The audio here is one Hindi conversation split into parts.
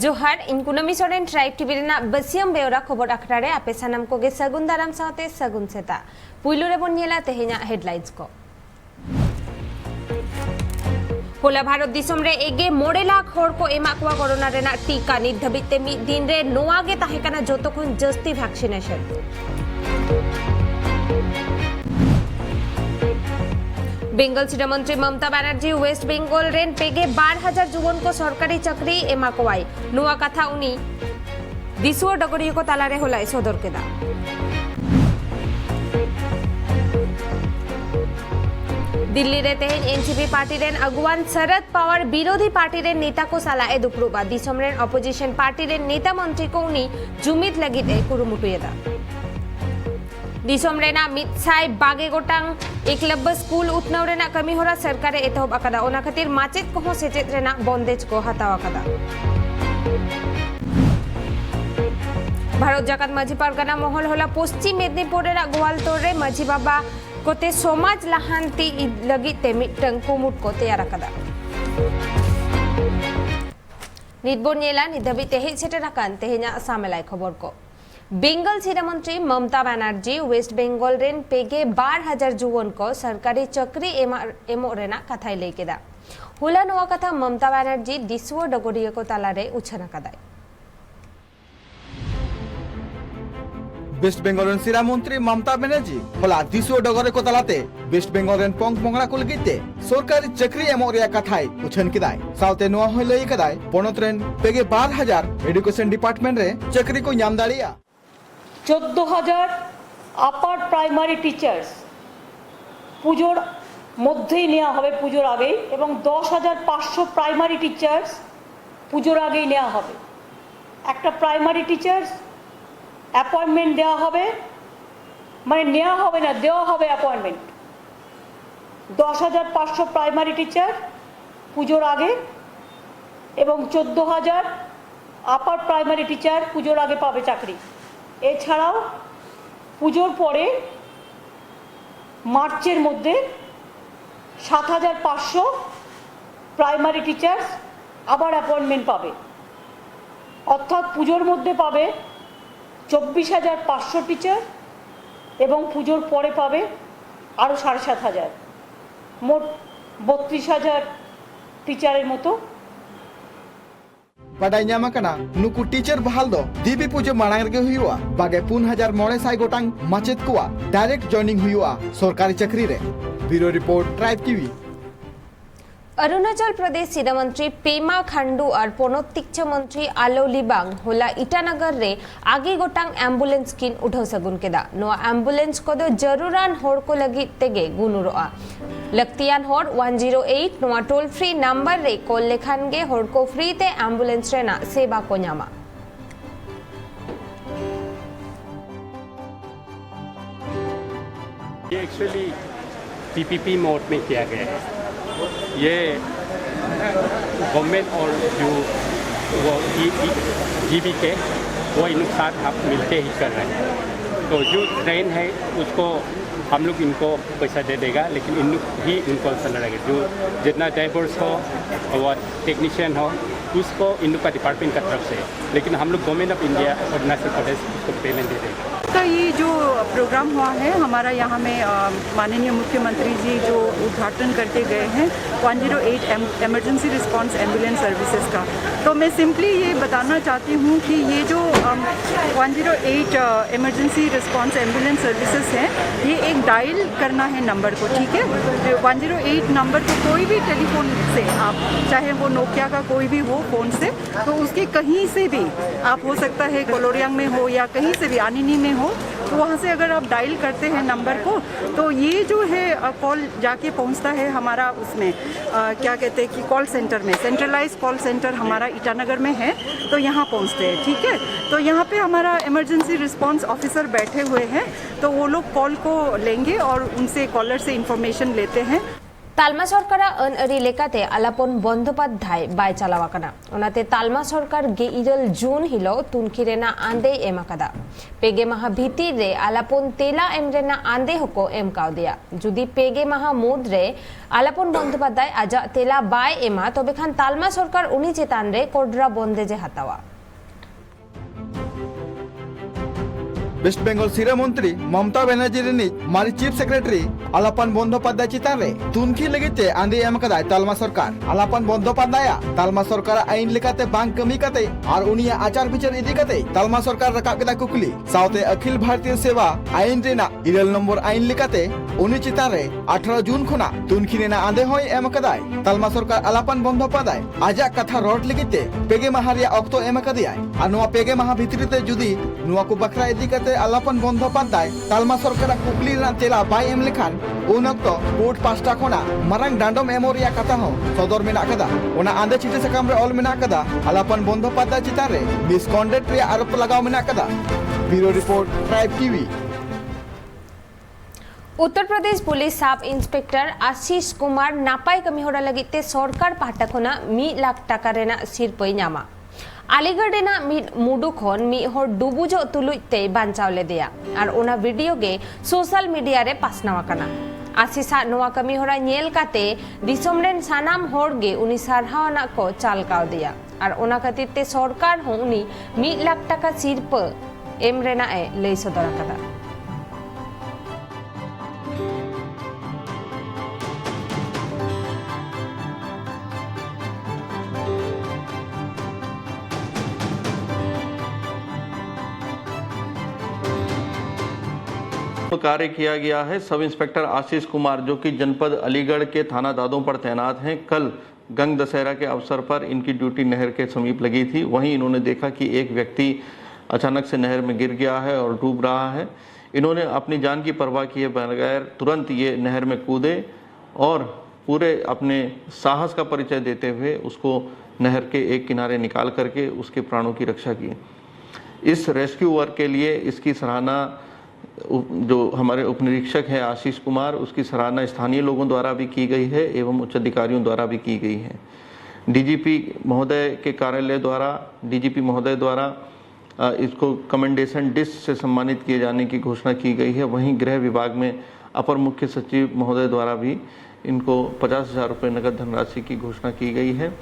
जोहार इन कुनमी सोरेन ट्राइब टीवी रेना बसियम बेवरा खबर आखड़ा रे आपे सानाम को गे सगुन दाराम साथे सगुन सेता पुइलु रे बन नेला तेहेना हेडलाइंस को होला भारत दिसम रे एगे 9 लाख हर को एमा को कोरोना रेना टीका नित धबिते मी दिन रे नोआ गे ताहे काना जोतो खन जस्ती वैक्सीनेशन बेंगल सीडा मंत्री Mamata Banerjee waste Bengal rain Paige 12,000 जुवन को सरकारी चाकरी एमा कोवाई नुआ कथा उनी दिसुओ डगरियो को तालारे होलाय सदर केदा दिल्ली रे तेहेन NCP party rain अगुवान Sharad Pawar विरोधी पार्टी रेन नेता को सालाए दुपरुबा दिसम रेन अपोजिशन पार्टी रेन नेता मंत्री को उनी जुमित लगिते कुरुमुटुयेदा दिसम रेना मितसाय बागे गोटांग एकलव्य स्कूल उत्नव रेना कमी होरा सरकारे एतहब अकादा ओना खातिर माचेत को सेचेत रेना बंदेज को हताव अकादा भारत जाकात माझी पारगाना महल होला पश्चिम मेदिनीपुर रेना गोवालतोर रे माझी बाबा कोते समाज लाहांती लगिते मिटंग कुमुट को तैयार अकादा निदबोनियला निधबी तेहे सेटराकान तेहेना सामेलाय खबर को बेंगल सीडा मंत्री Mamata Banerjee waste Bengal rain Paige 12,000 जुवन को सरकारी चाकरी एमो रेना कथाई लेकेदा होला नोआ कथा ममता बनर्जी दिसुओ डगरियो को तालारे उछना कदाय वेस्ट बेंगल सीडा मंत्री ममता बनर्जी होला दिसुओ डगरे को तालाते वेस्ट बेंगल रेन पंग मंगला को लगिते सरकारी चाकरी एमो रे कथाई उछन किदाय साउते नोआ होले कदाय पनत रेन पेगे 12,000 एजुकेशन डिपार्टमेंट रे चाकरी को नाम दाड़िया 14,000 আপার প্রাইমারি টিচার্স পুজোর মধ্যেই নেওয়া হবে পুজোর আগেই এবং 10,500 প্রাইমারি টিচার্স পুজোর আগেই নেওয়া হবে একটা প্রাইমারি টিচার্স অ্যাপয়েন্টমেন্ট দেওয়া হবে মানে নেওয়া হবে না দেওয়া হবে অ্যাপয়েন্টমেন্ট 10,500 প্রাইমারি টিচার পুজোর আগে এবং 14,000 আপার প্রাইমারি টিচার পুজোর আগে পাবে চাকরি এছাড়াও পুজোর পরে মার্চের মধ্যে 7,500 প্রাইমারি টিচার্স আবার অ্যাপয়েন্টমেন্ট পাবে অর্থাৎ পুজোর মধ্যে পাবে 24,500 টিচার এবং পুজোর পরে পাবে আরও 7,500 মোট 32,000 টিচারের মতো बाडाय ᱧᱟᱢ ᱟᱠᱟᱱᱟ नुकु टीचर बहाल दो दीबी पूजा मांग ᱨᱮᱜᱮ ᱦᱩᱭᱩᱜᱼᱟ 23,900 गोटांग माचेत कोआ डायरेक्ट जॉइनिंग हुआ सरकारी चाकरी रे bureau report Tribe TV Arunachal Pradesh सीडा मंत्री पेमा खांडू और पोनोतिक्ष मंत्री आलो लिबांग होला ईटानगर रे आगे गोटांग एम्बुलेंस किन उठाव सगुन केदा नो एम्बुलेंस को दो जरूरान होड़ को लगी तेगे गुनुरोआ लक्तियान होड़ 108 नो टोल फ्री नंबर रे कॉल लेखान गे होड़ को फ्री ते एम्बुलेंस रेना सेवा को न्यामा ये एक्चुअली पीपीपी मोड में किया गया है ये गवर्नमेंट और जो वो जीबी के वो इन साथ आप मिलके ही कर रहे हैं तो जो ट्रेन है उसको हम लोग इनको पैसा दे देगा लेकिन इन ही इनको चला रहेगा जो जितना ड्राइवर्स हो और टेक्नीशियन हो उसको इन का डिपार्टमेंट का तरफ से लेकिन हम लोग government of India Arunachal Pradesh उसको पेमेंट दे देगा। तो ये जो प्रोग्राम हुआ है हमारा यहाँ में माननीय मुख्यमंत्री जी जो उद्घाटन करके गए हैं 108 इमरजेंसी रिस्पांस एम्बुलेंस सर्विसेज का तो मैं सिंपली ये बताना चाहती हूँ कि ये जो 108 इमरजेंसी रिस्पांस एम्बुलेंस सर्विसेज हैं ये एक डायल करना है नंबर को ठीक है 108 नंबर को कोई भी टेलीफोन से आप चाहे वो नोकिया का कोई भी हो फ़ोन से तो उसके कहीं से भी आप हो सकता है कोलोरियांग में हो या कहीं से भी आनिनी में हो तो वहाँ से अगर आप डायल करते हैं नंबर को तो ये जो है कॉल जाके पहुँचता है हमारा उसमें क्या कहते हैं कि कॉल सेंटर में, सेंट्रलाइज कॉल सेंटर हमारा ईटानगर में है, तो यहाँ पहुँचते हैं। ठीक है, तो यहाँ पे हमारा इमरजेंसी रिस्पांस ऑफिसर बैठे हुए हैं, तो वो लोग कॉल को लेंगे और उनसे कॉलर से इंफॉर्मेशन लेते हैं। तालमा सरकार अन अरी लेकाते आलापन बंदोपाध्याय बाय चलावाकना ओनाते तालमा सरकार गे जून हिलो तुनखी रेना आंदे एमाकादा पेगे माहा भीतिर रे आलापन तेला एम रेना आंदे हको एम काव दिया जुदी पेगे माहा मुद रे आलापन बंदोपाध्याय आजा तेला बाय एमा तबे खान तालमा सरकार उनी चेतान रे कोडरा बंदेजे हातावा। वेस्ट बेंगल सिरा मंत्री ममता बनर्जी रिनिज मारी चीफ सेक्रेटरी आलापन बंदोपाध्याय चितान रे तुनखी लगिते आंदे एम कदाय तालमा सरकार आलापन बंदोपाध्याय तालमा सरकार आईन लेकाते बांग कमी काते और उनिया आचार विचार इदी काते तालमा सरकार रकाब केदा कुकली साउते अखिल भारतीय सेवा आईन रेना 11 नंबर आईन लेकाते उनी चितान रे 18 जून खुना तुनखी रेना आंदे होय एम कदाय तालमा सरकार आलापन बंदोपाध्याय आजा कथा रोड लगिते पेगे माहारिया ऑक्टो एम कदिया और नोआ पेगे माहा भितरीते जुदी नोआ को बखरा इदी काते आलापन बंदोपाध्याय तालमा सरकार कुकली रेना तेला बाय एम लेखान उन अक्तो कोर्ट पास्टा खोना मारांग डांडम एमोरिया कथा हो सदर मेना कदा ओना आंदे चिटे सकाम रे ऑल मेना कदा आलापन बंदोपाध्याय चितान रे मिसकंडक्ट रे आरोप लगाव मेना कदा। Bureau report Tribe TV. Uttar Pradesh police sub inspector Ashish Kumar नापाय कमी होरा लगिते सरकार पाहटा खोना 1 लाख टाका रेना सिरपई नामा आलीगढ़ रेना मिड मुडू खन मि हर डुबुजो तुलुइते बांचाव ले दिया और ओना वीडियो गे सोशल मीडिया रे पासनावा कना आशीषा नोआ कमी होरा नेल काते दिसोम रेन सानाम हर गे उनी सारहावना को चालकाव दिया और ओना खातिर ते सरकार हो उनी 1 लाख टाका सिरप एम रेना ए लई सदर कदा। कार्य किया गया है। सब इंस्पेक्टर आशीष कुमार जो कि जनपद अलीगढ़ के थाना दादों पर तैनात हैं, कल गंग दशहरा के अवसर पर इनकी ड्यूटी नहर के समीप लगी थी। वहीं इन्होंने देखा कि एक व्यक्ति अचानक से नहर में गिर गया है और डूब रहा है। इन्होंने अपनी जान की परवाह किए बगैर तुरंत ये नहर में कूदे और पूरे अपने साहस का परिचय देते हुए उसको नहर के एक किनारे निकाल करके उसके प्राणों की रक्षा की। इस रेस्क्यू वर्क के लिए इसकी सराहना जो हमारे उप निरीक्षक है आशीष कुमार, उसकी सराहना स्थानीय लोगों द्वारा भी की गई है एवं उच्च अधिकारियों द्वारा भी की गई है। डीजीपी महोदय के कार्यालय द्वारा डीजीपी महोदय द्वारा इसको कमेंडेशन डिश से सम्मानित किए जाने की घोषणा की गई है। वहीं गृह विभाग में अपर मुख्य सचिव महोदय द्वारा भी इनको 50,000 रुपये नगद धनराशि की घोषणा की गई है।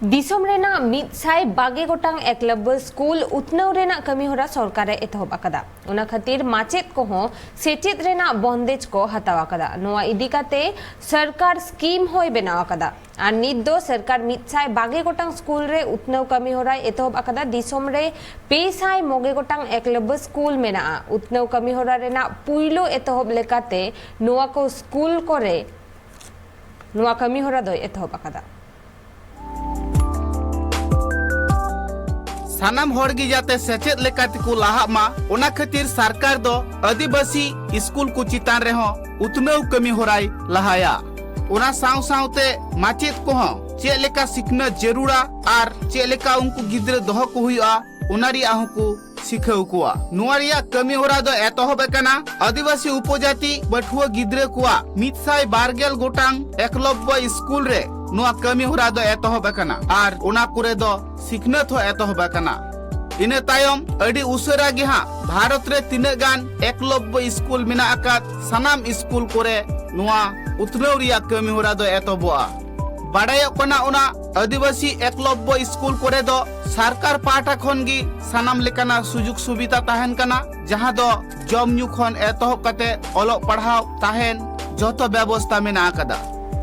दिसोम रेना मिदसाय बागे गोटांग एकलव्य स्कूल उतनव रेना कमी होरा सरकारे एतहब अकदा उना खातिर माचेत को हो सेचेत रेना बंदेज को हताव अकदा नोआ इदी काते सरकार स्कीम होय बनाव अकदा और नित दो सरकार मिदसाय बागे गोटांग स्कूल रे उतनव कमी होरा एतहब अकदा दिसोम रे पेसाय मोगे गोटांग एकलव्य स्कूल मेना उतनव कमी होरा रेना पुइलो एतहब लेकाते नोआ को स्कूल करे नोआ कमी होरा दो एतहब अकदा। सानाम होड़गी जाते सेचेद लेकाते को लाहा मा ओना खातिर सरकार दो आदिवासी स्कूल को चितान रे हो उतनव कमी होराय लहाया ओना साव सावते माचेद को हो चे लेका सिखना जरूरा और चे लेका उनको गिद्रे दोह को हुआ ओनारी आहु को सिखाव कुआ नुआरिया कमी होरा दो एतहब कना आदिवासी उपजाति बठुआ गिद्रे कुआ 112 गोटांग एकलव्य स्कूल रे नुआ कमी होरा दो एतहब कना और ओना कुरे दो सिखनत हो एतहब कना इने तायम अडी उसरा गे हा भारत रे तिना गान एकलव्य स्कूल मेना आकात सनाम स्कूल कोरे नुआ उतनव रिया कमी होरा दो एतहबआ बाडाय कना ओना आदिवासी एकलव्य स्कूल कोरे दो सरकार पाटा खन गी सनाम लेकाना सुजुग सुविधा ताहेन कना जहां दो जम न्यू खन एतहब कते ओलो पढ़ाव ताहेन जतो व्यवस्था मेना आकदा।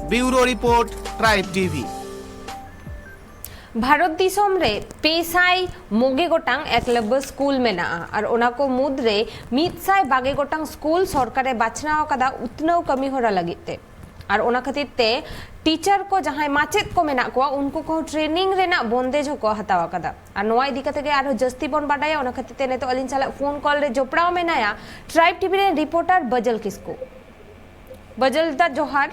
Bureau report Tribe TV. Bharat दिसोम रे पेसाय मोगे गोटांग एकलव्य स्कूल मेना और ओना को मुद रे 100 बागे गोटांग स्कूल सरकारे बाछनाव कदा उतनव कमी होरा लगिते और ओना खातिर ते टीचर को जहां माचेद को मेना को उनको को ट्रेनिंग रेना बंदेज को हतावा कदा और नोआ इदी कते गे आरो जस्ती बन बाडाया ओना खातिर ते ने तो अलिन साला फोन कॉल रे जोपड़ाव मेनाया ट्राइब टीवी रे रिपोर्टर बजल किसको बजल दा जोहार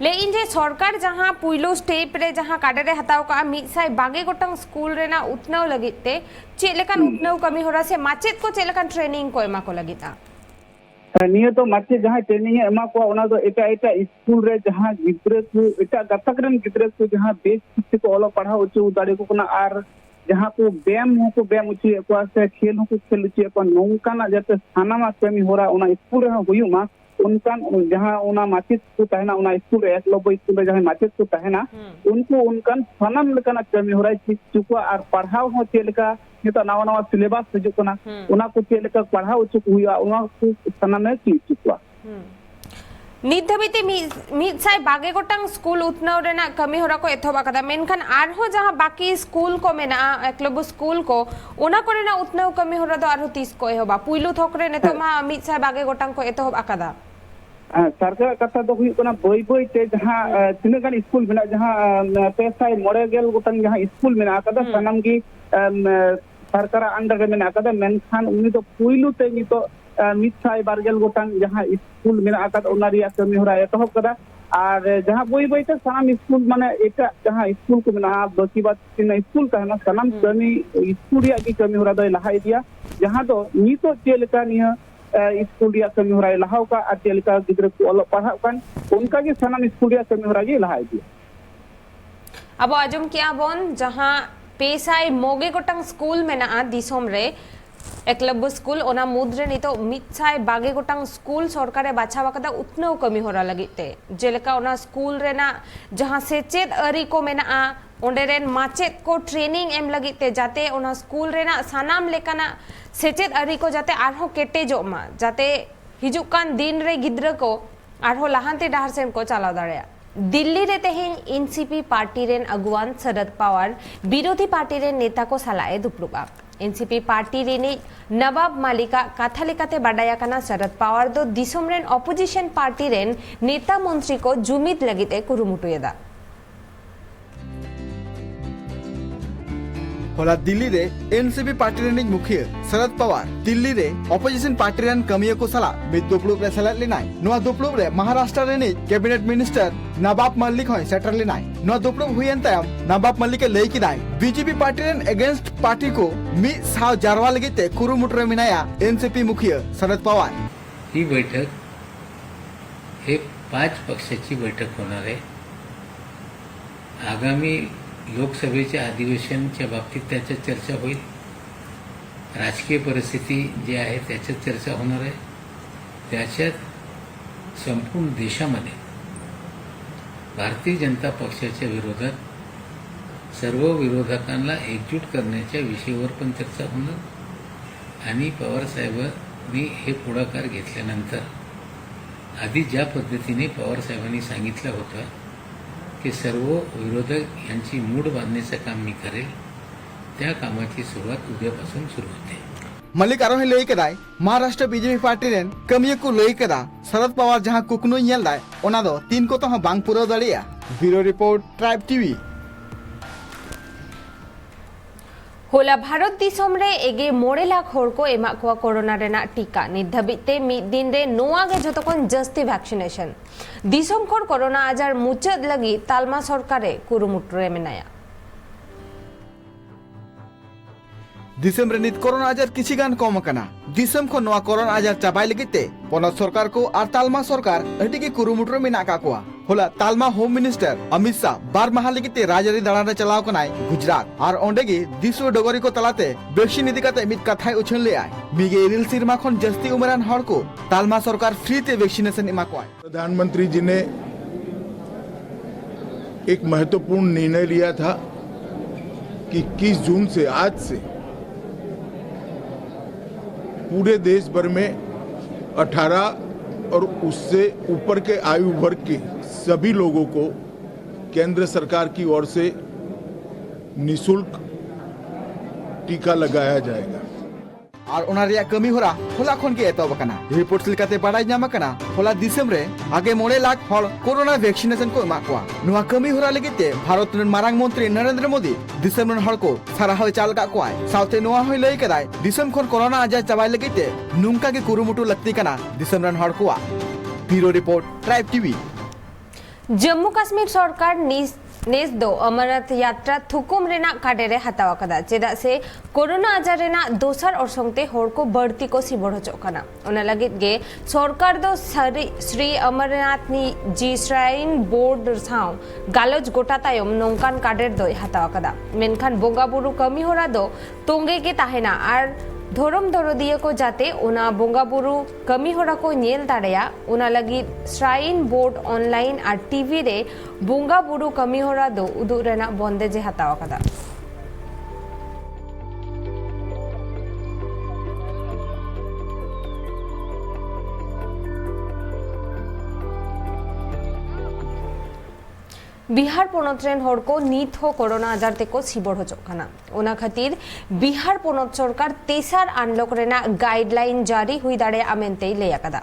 ले इंजे सरकार जहां पुइलो स्टेप रे जहां काडरे हताव का मिसाई बागे गोटंग स्कूल रेना उतनाव लगिते चेलेकान उतनाव कमी होरा से माचेद को चेलेकान ट्रेनिंग को एमा को लगिता निये तो माचे जहां ट्रेनिंग एमा को ओना दो एटा एटा स्कूल रे जहां गिद्रे को एटा गतक रन गिद्रे को जहां बेस शिक्षक को ओलो पढ़ा उचु दाड़े को कना आर जहां को बैम हो को बैम उचु को से खेल हो को खेल उचु को नोंकाना जते सानामा कमी होरा ओना स्कूल रे हुयुमा उनकान जहां ओना माचित को तहना ओना स्कूल रे एकलब्य स्कूल रे जहां माचित को तहना उनको उनकान सानाम लेकाना कमी होरा चुकवा और पढ़ाव हो चेलका नितो नवा नवा सिलेबस हिजुकना ओना को चेलका पढ़ाव उचु हुआ ओना को सानामे चुकवा नित धबिते मिद साय बागे गोटांग स्कूल उतनाव रेना कमी होरा को एथोबा कदा मेनखान आरहो जहां बाकी स्कूल को मेना एकलब्य स्कूल को ओना कोरेना उतनाव कमी होरा दो आरहो 30 को एहोबा पुइलु थोकरे ने तो मा मिद साय बागे गोटांग को एथोबा कदा सरकार कथा दो हुई कोना बई बई ते जहां तिना गान स्कूल मेना जहां पेसाय मोडेगेल गोटांग जहां स्कूल मेना कदा सनम की सरकार अंडर रे मेना कदा मेनखान उनी तो पुइलु ते नि तो मिसाई बारगेल गोटांग जहां स्कूल मेना आकाद ओना रिया कमी होरा एतहब कदा और जहां बई बई ते सनाम स्कूल माने एटा जहां स्कूल को मेना बाकी बात तिना स्कूल कहना सनाम कमी स्कूल रिया की कमी होरा दो लहाई दिया जहां दो नि तो चेलका निया स्कूल रिया कमी होरा लहाव का और चेलका गिद्रा को ओलो पढ़ाव कान उनका की सनाम स्कूल रिया कमी होरा जी लहाई दिया अब आजम क्या बोन जहां पेसाई मोगे गोटांग स्कूल मेना दिसोम रे एकलब्य स्कूल ओना मुद्रे नितो मिदसाय बागे गोटांग स्कूल सरकारे बाछावा कदा उतनाव कमी होरा लगिते जेलेका ओना स्कूल रेना जहां सेचेद अरी को मेना ओंडे रेन माचेद को ट्रेनिंग एम लगिते जाते ओना स्कूल रेना सानाम लेकाना सेचेद अरी को जाते आरहो केटेजो मा जाते हिजुकान दिन रे गिद्रा को आरहो लाहांते डाहर सेन को चलाव दाड़ेया दिल्ली रे तेहेन NCP party rain अगुवान Sharad Pawar विरोधी पार्टी रेन नेता को सलाए दुपड़ुबा एनसीपी पार्टी रेनी नवाब मालिका कथा लेकाते बाडाया कना शरद पवार दो Disom rain opposition party rain नेता मंत्री को जुमिद लगिते कुरुमुटुयेदा होला दिल्ली रे एनसीपी पार्टी रेनिज मुखिया शरद पवार दिल्ली रे अपोजिशन पार्टी रेन कमिया को सला मिद दुपलुब रे सलात लेनाय नोआ दुपलुब रे महाराष्ट्र रेनिज कैबिनेट मिनिस्टर नवाब मल्लिक होय सेटर लेनाय नोआ दुपलुब हुयन तायम नवाब मल्लिक के लई किदाय बीजेपी पार्टी रेन अगेंस्ट पार्टी को मी साव जारवा लगिते कुरुमुट रे मिनाया एनसीपी मुखिया शरद पवार ही बैठक हे 5 पक्षाची बैठक होणार आहे आगामी लोकसभेच्या अधिवेशनाच्या बाबतीत त्याच्यात चर्चा होईल राजकीय परिस्थिती जी आहे त्याच्यात चर्चा होणार आहे त्याच्यात संपूर्ण देशामध्ये भारतीय जनता पक्षाच्या विरोधात सर्व विरोधकांना एकजूट करण्याच्या विषयावर पण चर्चा होणार आणि पवार साहेबांनी हे पुढाकार घेतल्यानंतर आधी ज्या पद्धतीने पवार साहेबांनी सांगितलं होतं की सर्व विरोधक यांची मूड बांधण्याचं काम मी करेल त्या कामाची सुरुवात उद्यापासून सुरू होते मल्लिक आरोही लई कदाय महाराष्ट्र बीजेपी पार्टी रेन कमिया को लई कदा शरद पवार जहां कुकनु येल दाय ओना दो तीन को तो बांग पुरो दड़िया ब्यूरो रिपोर्ट ट्राइब टीवी होला भारत दिसोम रे एगे 9 लाख होर को एमा को कोरोना रेना टीका निधबिते मी दिन रे नोआ गे जतकोन जस्ती वैक्सीनेशन दिसोम खोर कोरोना आजार मुचद लगी तालमा सरकारे कुरुमुटरे मेनाया दिसम रे नित कोरोना आजार किछि गान कम कना दिसम को नोआ कोरोना आजार चाबाय लगिते पनत सरकार को और तालमा सरकार अटी के कुरुमुटरे मेना का कोआ होला तालमा होम मिनिस्टर अमित शाह बार माह लगिते राजरी दाड़ान रे चलाव कनाय गुजरात और ओंडेगी दिसो डगरी को तलाते वैक्सीन इदी काते मित कथाय उछन ले आय मिगे इरिल सिरमा खन जस्ती उमरान हर को तालमा सरकार फ्री ते वैक्सीनेशन इमा को प्रधानमंत्री जी ने एक महत्वपूर्ण निर्णय लिया था कि 21 जून से आज से पूरे देश भर में 18 और उससे ऊपर के आयु वर्ग के सभी लोगों को केंद्र सरकार की ओर से निःशुल्क टीका लगाया जाएगा। और ओना रिया कमी होरा होला खन के एतब कना रिपोर्ट लेकाते बाडाय ᱧᱟᱢ कना होला दिसम रे आगे 9 लाख हर कोरोना वैक्सीनेशन को एमा कोआ नुआ कमी होरा लगिते भारत रन मारांग मंत्री नरेंद्र मोदी दिसम रन हर को साराहाय चाल का कोआय साउते नुआ होय लई कदाय दिसम खन कोरोना आजा चाबाय लगिते नुंका के कुरुमुटु लक्ति कना दिसम रन हर कोआ bureau report Tribe TV. Jammu Kashmir सरकार नेस दो अमरनाथ यात्रा थुकुम रेना काडेरे हतावा कदा चेदा से कोरोना आजार रेना दोसर ओरसंगते होर को बढ़ती को सिबड़ होचोकना ओना लगित गे सरकार दो श्री अमरनाथ नि जी श्राइन बोर्ड साव गालोज गोटा तायम नोंकान काडेर दो हतावा कदा मेनखान बोंगा बुरु कमी होरा दो तोंगे के ताहेना आर धोरम दरदिया को जाते उना बोंगा बुरु कमी होरा को नेल दाड़ेया उना लगी श्राइन बोर्ड ऑनलाइन और टीवी रे बोंगा बुरु कमी होरा दो उदु रेना बंदेजे हतावा कदा। बिहार पोनत रेन हर को नीत हो कोरोना आजार ते को सिबड़ होचोकना ओना खातिर बिहार पोनत सरकार तेसार आनलॉक रेना गाइडलाइन जारी हुई दाड़े आमेनते लेयाकदा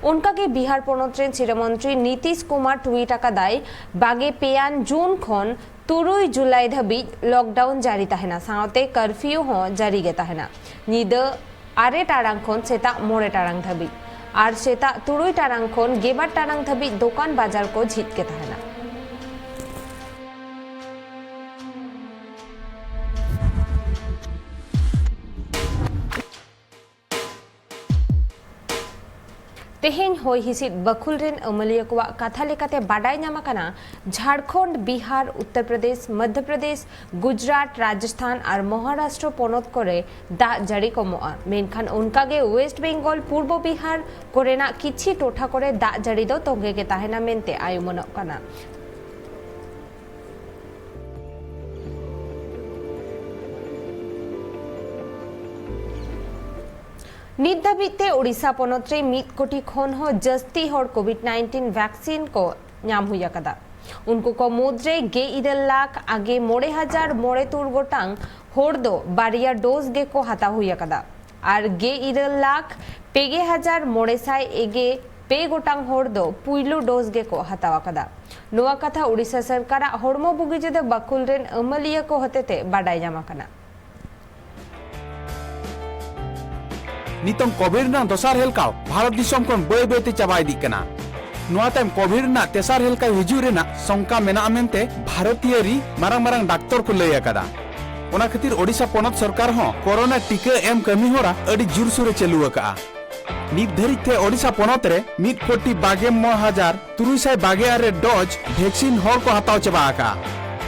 उनका के बिहार पोनत रेन शिरोमंत्री नीतीश कुमार ट्वीट आकादाय बागे पेयान जून खन 3 जुलाई धाबी लॉकडाउन जारी ताहेना सावते कर्फ्यू हो जारी गे ताहेना निदा 8 टारांग खन सेता 9 टारांग धाबी और सेता 3 टारांग खन 12 टारांग धाबी दुकान बाजार को झिट के ताहेना। तेहेन होय हिसिद बखुल रेन अमलिया को कथा लेकाते बाडाय ᱧᱟᱢᱟᱠᱟᱱᱟ झारखंड बिहार उत्तर प्रदेश मध्य प्रदेश गुजरात राजस्थान और महाराष्ट्र पोनत करे दा जारी कमोआ मेनखान उनका गे वेस्ट बेंगल पूर्व बिहार कोरेना किछि टोठा करे दा जारी दो तोंगे के ताहेना मेनते आयुमनक काना। नित धाबिते ओडिशा पोनत रे 1 कोटी खन हो जस्ती हर कोविड-19 वैक्सीन को ᱧᱟᱢ हुई कदा उनको को मुद्रे गे 1 लाख आगे 9,000 गोटांग होर दो बारिया डोज गे को हता हुई कदा और गे 1 लाख 5,900 एगे 2 गोटांग होर दो पुइलु डोज गे को हतावा कदा नोआ कथा ओडिशा सरकार हड़मो बुगी जदे बकुल रेन अमलिया को हतेते बाडाय ᱧᱟᱢᱟᱠᱟᱱᱟ। नितों कोविड ना दोसार हेलकाव भारत दिसम खन बय बयते चाबाय दी कना नोआ ताम कोविड ना तेसार हेलका हिजु रेना संका मेना मेनते भारतीय री मारंग मारंग डॉक्टर को लय कदा ओना खातिर ओडिशा पोनत सरकार हो कोरोना टीका एम कमी होरा अडी जुरसुरे चलु का नित धरिते ओडिशा पोनत रे 1,52,322 डोज वैक्सीन हर को हताव चबा का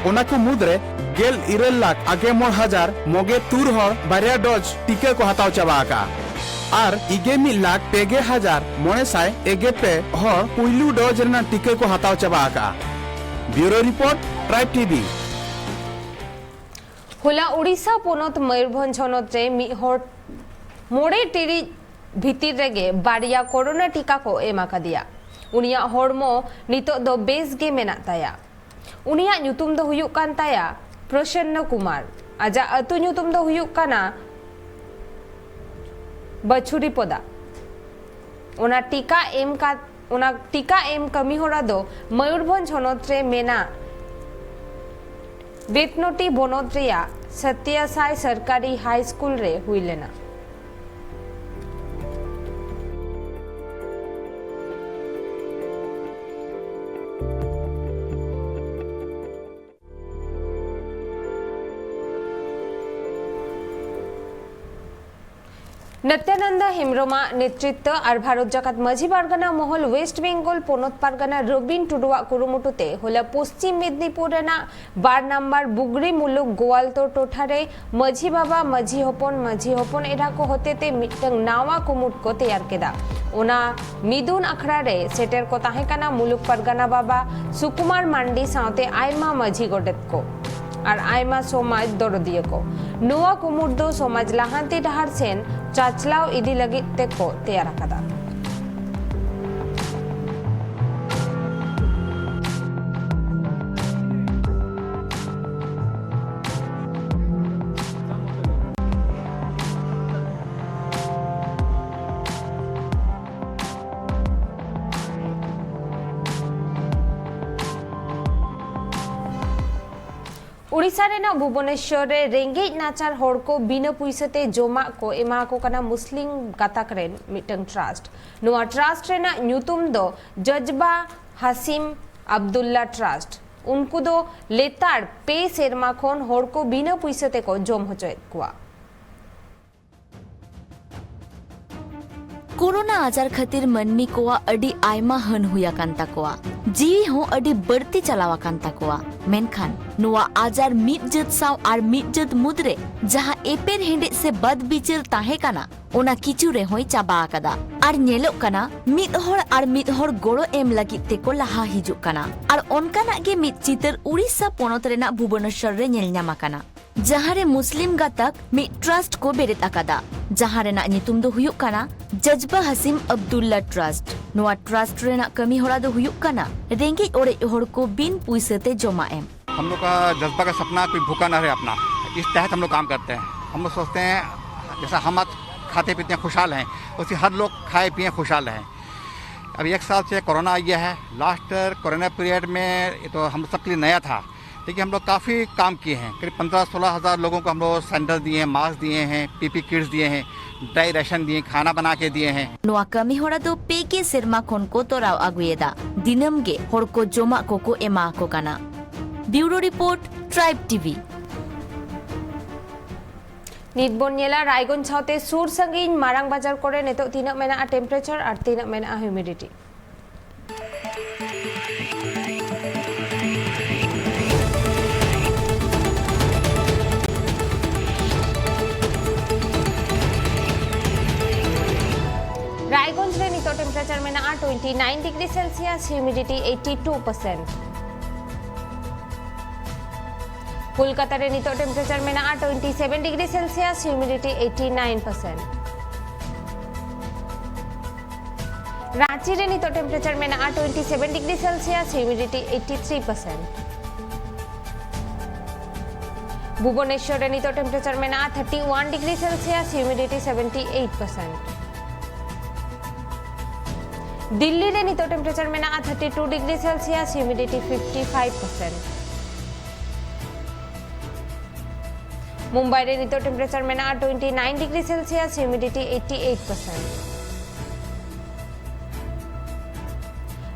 ओना को मुद्रे 11 लाख आगे 9,000 हर बारिया डोज टीका को हताव चबा का और 1 लाख 5,900 हर पुइलु डोज रेना टीका को हताव चबा का। Bureau report Tribe TV. होला ओडिशा पोनत मयूरभंज हनत रे मिहर मोड़े टिरी भितिर रेगे बारिया कोरोना टीका को एमा कदिया उनिया हड़मो नितो दो बेस गे मेना ताया उनिया ᱧᱩᱛᱩᱢ दो हुयुक कान ताया प्रसन्न कुमार आजा अतु ᱧᱩᱛᱩᱢ दो हुयुक काना बछुरी पोदा ओना टीका एम कमी होरा दो मयूरभंज हनत रे मेना बेतनोटी बनोत रेया सत्यासाय सरकारी हाई स्कूल रे हुई लेना। नित्यानंद हेम्ब्रमा नेतृत्व और भारत जाकात माझी पारगाना महल वेस्ट बेंगल पोनत पारगाना रबिन टुडुआ कुरुमुटुते होला पश्चिम मेदिनीपुर रेना 12 नंबर बुगरी मुलुक गोवालतोर टोठारे माझी बाबा माझी हपन एरा को होतेते मिटंग नावा कुमुट को तैयार केदा ओना मिदुन अखड़ा रे सेटर को ताहेकाना मुलुक पारगाना बाबा सुकुमार मांडी सावते आयमा माझी गोडेत को और आयमा समाज दरदिया को नोआ कुमुट दो समाज लाहांती डहार सेन चाचलाव इदी लगित ते को तैयार कदा। उड़ीसा रेना भुवनेश्वर रे रेंगेज नाचार हड़ को बिना पुइसते जोमा को एमा को कना मुस्लिम गाताक रेन मिटंग ट्रस्ट नोआ ट्रस्ट रेना न्यूतुम दो जज्बा हसीम अब्दुल्ला ट्रस्ट उनको दो लेताड़ पे सेरमा खोन हड़ को बिना पुइसते को जोम होचोय कुआ कोरोना आजार खातिर मनमी कोआ अडी आयमा हन हुया कान ताकोआ जीवी हो अडी बढ़ती चलावा कान ताकोआ मेनखान नुआ आजार मिट जत साव आर मिट जत मुद्रे जहां एपेर हेंडे से बद बिचर ताहे काना ओना किचु रे होय चाबा आकादा आर नेलोक काना मिट हड़ गोड़ो एम लगित ते को लहा हिजुक काना आर ओनकाना गे मिट चितर उड़ीसा पोनोत रेना भुवनेश्वर रे नेल ᱧᱟᱢ आकाना जहां रे मुस्लिम गातक मिट ट्रस्ट को बेरेत आकादा जहां रेना नितुम दो हुयुक काना जज्बा हसीम अब्दुल्ला ट्रस्ट नोआ ट्रस्ट रेना कमी होड़ा दो हुयुक काना रेंगे ओड़े हड़ को बिन पुइसते जमा एम हम लोग का जज्बा का सपना कोई भूखा न रहे अपना, इस तहत हम लोग काम करते हैं। हम लोग सोचते हैं जैसा हम खाते पीते खुशहाल हैं उसी हर लोग खाए पिए खुशहाल हैं। अब 1 साल से कोरोना आ गया है। लास्ट कोरोना पीरियड में तो हम सबके लिए नया था, लेकिन हम लोग काफ़ी काम किए हैं। करीब 15-16 हज़ार लोगों को हम लोग सैंडल दिए हैं, मास्क दिए हैं, पीपी किट्स दिए हैं, ड्राई राशन दिए, खाना बना के दिए हैं। नोआ कमी होड़ा दो पेके सेरमा खोन को तोराव आगुएदा दिनम गे हड़ को जोमा को एमा को काना। Bureau report Tribe TV. नितबन नेला रायगंज साउते सुर संगीन मारांग बाजार करे नेतो तीना मेना टेम्परेचर और तीना मेना ह्यूमिडिटी। रायगंज रे नितो टेम्परेचर मेना 29 डिग्री सेल्सियस, ह्यूमिडिटी 82%। कोलकाता रे नितो टेम्परेचर मेना 27 डिग्री सेल्सियस, ह्यूमिडिटी 89%। रांची रे नितो टेम्परेचर मेना 27 डिग्री सेल्सियस, ह्यूमिडिटी 83%। भुवनेश्वर रे नितो टेम्परेचर मेना 31 डिग्री सेल्सियस, ह्यूमिडिटी 78%। दिल्ली रे नितो टेम्परेचर मेना 32 डिग्री सेल्सियस, ह्यूमिडिटी 55%। मुंबई रे नितो टेम्परेचर मेना 29 डिग्री सेल्सियस, ह्यूमिडिटी 88%।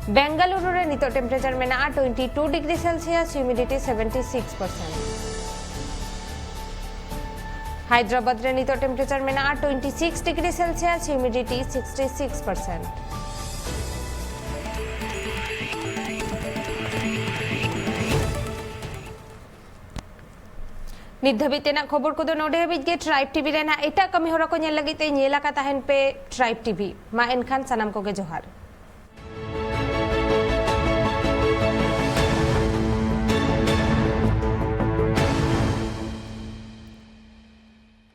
बेंगलुरु रे नितो टेम्परेचर मेना 22 डिग्री सेल्सियस, ह्यूमिडिटी 76%। हैदराबाद रे नितो टेम्परेचर मेना 26 डिग्री सेल्सियस, ह्यूमिडिटी 66%। निधबितेना खबर को नोडे हबिज गे ट्राइब टीवी रेना एटा कमी होरा को नेल लगिते नेला का ताहन पे ट्राइब टीवी मा एनखान सनम को गे जोहार।